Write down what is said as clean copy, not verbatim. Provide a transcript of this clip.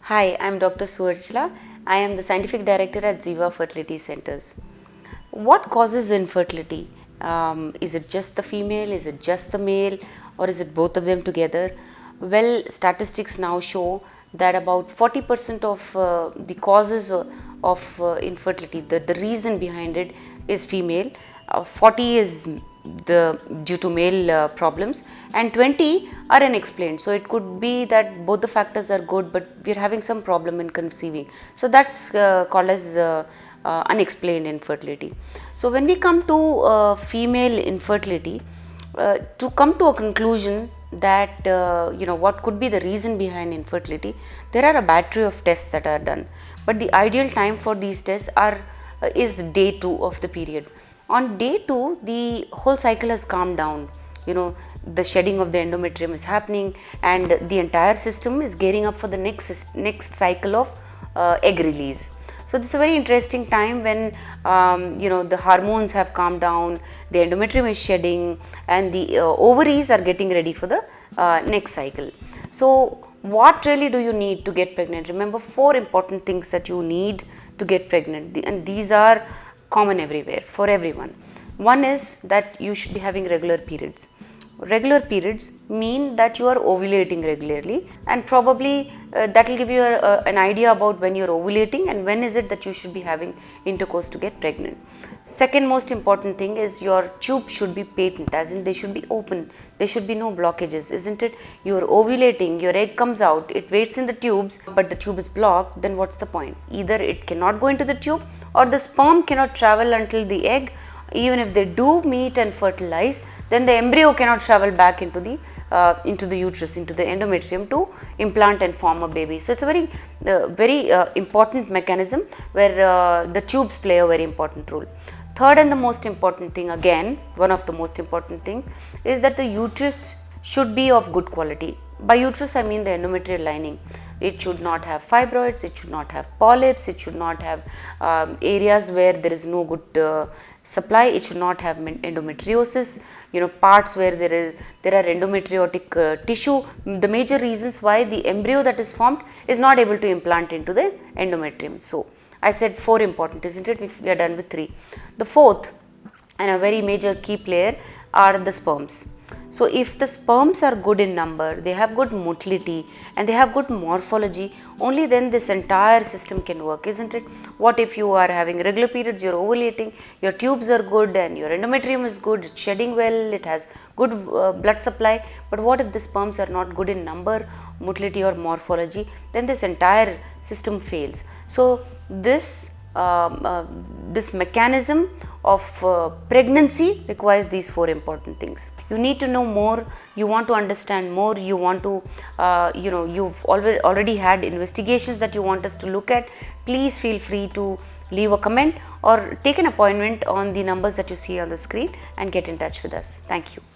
Hi, I'm Dr. Suarchla. I am the Scientific Director at Ziva Fertility Centers. What causes infertility? Is it just the female? Is it just the male? Or is it both of them together? Well, statistics now show that about 40% of the causes of infertility, the reason behind it is female, 40 is due to male problems, and 20 are unexplained. So it could be that both the factors are good, but we're having some problem in conceiving. So that's called as unexplained infertility. So when we come to female infertility, to come to a conclusion that what could be the reason behind infertility, there are a battery of tests that are done, but the ideal time for these tests is day 2 of the period. On day 2, the whole cycle has calmed down. The shedding of the endometrium is happening, and the entire system is gearing up for the next cycle of egg release. So this is a very interesting time when the hormones have calmed down, the endometrium is shedding, and the ovaries are getting ready for the next cycle. So what really do you need to get pregnant? Remember 4 important things that you need to get pregnant, and these are common everywhere for everyone. One is that you should be having regular periods. Regular periods mean that you are ovulating regularly, and probably that will give you an idea about when you are ovulating and when is it that you should be having intercourse to get pregnant. Second most important thing is your tube should be patent, as in they should be open, there should be no blockages, isn't it? You are ovulating, your egg comes out, it waits in the tubes, but the tube is blocked, then what's the point? Either it cannot go into the tube, or the sperm cannot travel until the egg. Even if they do meet and fertilize, then the embryo cannot travel back into the uterus, into the endometrium to implant and form a baby. So it's a very important mechanism where the tubes play a very important role. Third and the most important thing, again one of the most important thing, is that the uterus should be of good quality. By uterus I mean the endometrial lining. It should not have fibroids, it should not have polyps, it should not have areas where there is no good supply, it should not have endometriosis, parts where there are endometriotic tissue. The major reasons why the embryo that is formed is not able to implant into the endometrium. So I said 4 important, isn't it? We are done with 3. The fourth and a very major key player are the sperms. So if the sperms are good in number, they have good motility and they have good morphology, only then this entire system can work, isn't it? What if you are having regular periods, you are ovulating, your tubes are good and your endometrium is good, it's shedding well, it has good blood supply, but what if the sperms are not good in number, motility or morphology? Then this entire system fails. So this mechanism of pregnancy requires these 4 important things. You need to know more, you want to understand more, you want to you've already had investigations that you want us to look at. Please feel free to leave a comment or take an appointment on the numbers that you see on the screen and get in touch with us. Thank you.